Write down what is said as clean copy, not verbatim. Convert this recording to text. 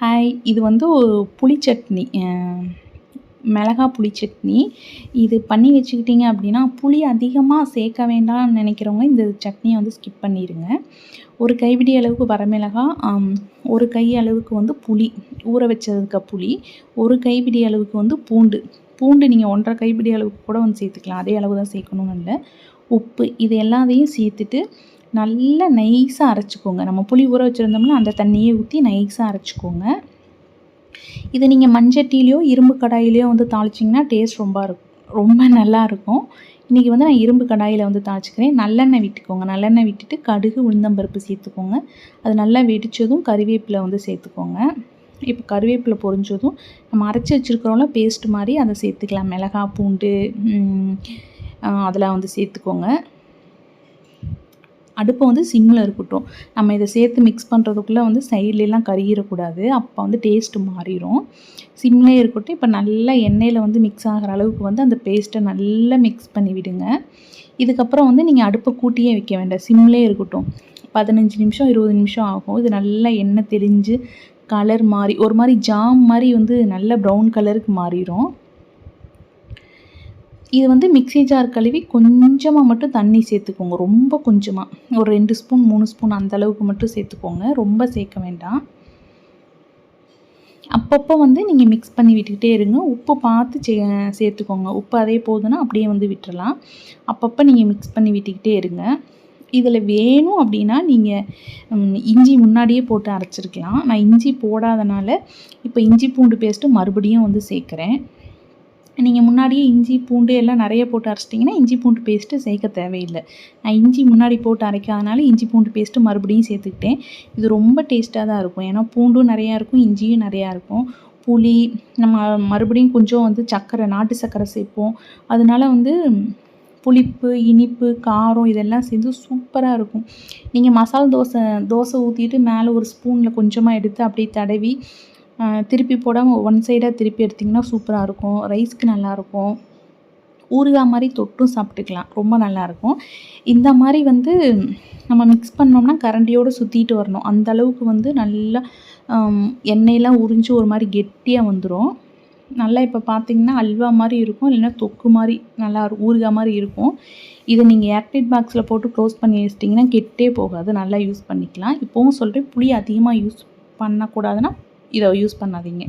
Hi, இது வந்து ஒரு புளி சட்னி, மிளகா புளி சட்னி. இது பண்ணி வச்சுக்கிட்டிங்க அப்படின்னா, புளி அதிகமாக சேர்க்க வேண்டாம்னு நினைக்கிறவங்க இந்த சட்னியை வந்து ஸ்கிப் பண்ணிடுங்க. ஒரு கைப்பிடி அளவுக்கு வரமிளகா, ஒரு கை அளவுக்கு வந்து புளி, ஊற வச்சதுக்க புளி, ஒரு கைப்பிடி அளவுக்கு வந்து பூண்டு நீங்கள் 1½ கைப்பிடி அளவுக்கு கூட வந்து சேர்த்துக்கலாம். அதே அளவு தான் சேர்க்கணும்னு இல்லை. உப்பு, இது எல்லாத்தையும் சேர்த்துட்டு நல்லா நைஸாக அரைச்சிக்கோங்க. நம்ம புளி ஊற வச்சுருந்தோம்னா அந்த தண்ணியை ஊற்றி நைஸாக அரைச்சிக்கோங்க. இதை நீங்கள் மண்சட்டிலையோ இரும்பு கடாயிலையோ வந்து தாளிச்சிங்கன்னா டேஸ்ட் ரொம்ப நல்லாயிருக்கும். இன்றைக்கி வந்து நான் இரும்பு கடாயில் வந்து தாளிச்சிக்கிறேன். நல்லெண்ணெய் விட்டுக்கோங்க. நல்லெண்ணெய் விட்டுட்டு கடுகு, உளுந்தம்பருப்பு சேர்த்துக்கோங்க. அது நல்லா வெடித்ததும் கறிவேப்பிலை வந்து சேர்த்துக்கோங்க. இப்போ கறிவேப்பிலை பொரிஞ்சதும் நம்ம அரைச்சி வச்சுருக்கிறோம்ல பேஸ்ட் மாதிரி அதை சேர்த்துக்கலாம். மிளகா, பூண்டு அதெல்லாம் வந்து சேர்த்துக்கோங்க. அடுப்பை வந்து சிம்மில் இருக்கட்டும். நம்ம இதை சேர்த்து மிக்ஸ் பண்ணுறதுக்குள்ளே வந்து சைட்லலாம் கருகிடக்கூடாது. அப்போ வந்து டேஸ்ட்டு மாறிடும். சிம்லேயே இருக்கட்டும். இப்போ நல்லா எண்ணெயில் வந்து மிக்ஸ் ஆகிற அளவுக்கு வந்து அந்த பேஸ்ட்டை நல்லா மிக்ஸ் பண்ணி விடுங்க. இதுக்கப்புறம் வந்து நீங்கள் அடுப்பை கூட்டியே வைக்க வேண்டாம். சிம்லேயே இருக்கட்டும். 15 நிமிஷம் 20 நிமிஷம் ஆகும். இது நல்லா எண்ணெய் தெளிஞ்சு கலர் மாறி ஒரு மாதிரி ஜாம் மாதிரி வந்து நல்ல ப்ரௌன் கலருக்கு மாறிடும். இது வந்து மிக்ஸி ஜார் கழுவி கொஞ்சமாக மட்டும் தண்ணி சேர்த்துக்கோங்க. ரொம்ப கொஞ்சமாக, ஒரு 2 ஸ்பூன் 3 ஸ்பூன் அந்த அளவுக்கு மட்டும் சேர்த்துக்கோங்க. ரொம்ப சேர்க்க வேண்டாம். அப்பப்போ வந்து நீங்கள் மிக்ஸ் பண்ணி விட்டுக்கிட்டே இருங்க. உப்பு பார்த்து சேர்த்துக்கோங்க. உப்பு அதே போதுன்னா அப்படியே வந்து விட்டுறலாம். அப்பப்போ நீங்கள் மிக்ஸ் பண்ணி விட்டுக்கிட்டே இருங்க. இதில் வேணும் அப்படின்னா நீங்கள் இஞ்சி முன்னாடியே போட்டு அரைச்சிருக்கலாம். நான் இஞ்சி போடாதனால இப்போ இஞ்சி பூண்டு பேஸ்ட்டு மறுபடியும் வந்து சேர்க்குறேன். நீங்கள் முன்னாடியே இஞ்சி பூண்டு எல்லாம் நிறைய போட்டு அரைச்சிட்டிங்கன்னா இஞ்சி பூண்டு பேஸ்ட்டு சேர்க்க தேவையில்லை. நான் இஞ்சி முன்னாடி போட்டு அரைக்காதனால இஞ்சி பூண்டு பேஸ்ட்டு மறுபடியும் சேர்த்துக்கிட்டேன். இது ரொம்ப டேஸ்ட்டாக தான் இருக்கும். ஏன்னா பூண்டும் நிறையா இருக்கும், இஞ்சியும் நிறையா இருக்கும். புளி நம்ம மறுபடியும் கொஞ்சம் வந்து சர்க்கரை, நாட்டு சர்க்கரை சேர்ப்போம். அதனால வந்து புளிப்பு, இனிப்பு, காரம் இதெல்லாம் சேர்ந்து சூப்பராக இருக்கும். நீங்கள் மசால் தோசை ஊற்றிட்டு மேலே ஒரு ஸ்பூனில் கொஞ்சமாக எடுத்து அப்படியே தடவி திருப்பி போடாமல் ஒன் சைடாக திருப்பி எடுத்திங்கன்னா சூப்பராக இருக்கும். ரைஸ்க்கு நல்லாயிருக்கும். ஊறுகாய் மாதிரி தொட்டும் சாப்பிட்டுக்கலாம். ரொம்ப நல்லாயிருக்கும். இந்த மாதிரி வந்து நம்ம மிக்ஸ் பண்ணோம்னா கரண்டியோடு சுற்றிட்டு வரணும். அந்த அளவுக்கு வந்து நல்லா எண்ணெயெல்லாம் உறிஞ்சி ஒரு மாதிரி கெட்டியாக வந்துடும். நல்லா இப்போ பார்த்திங்கன்னா அல்வா மாதிரி இருக்கும், இல்லைன்னா தொக்கு மாதிரி நல்லா ஊறுகாய் மாதிரி இருக்கும். இதை நீங்கள் ஏர்டைட் பாக்ஸில் போட்டு க்ளோஸ் பண்ணி வச்சிட்டிங்கன்னா கெட்டே போகாது. நல்லா யூஸ் பண்ணிக்கலாம். இப்போவும் சொல்கிறேன், புளி அதிகமாக யூஸ் பண்ணக்கூடாதுன்னா இதை யூஸ் பண்ணாதீங்க.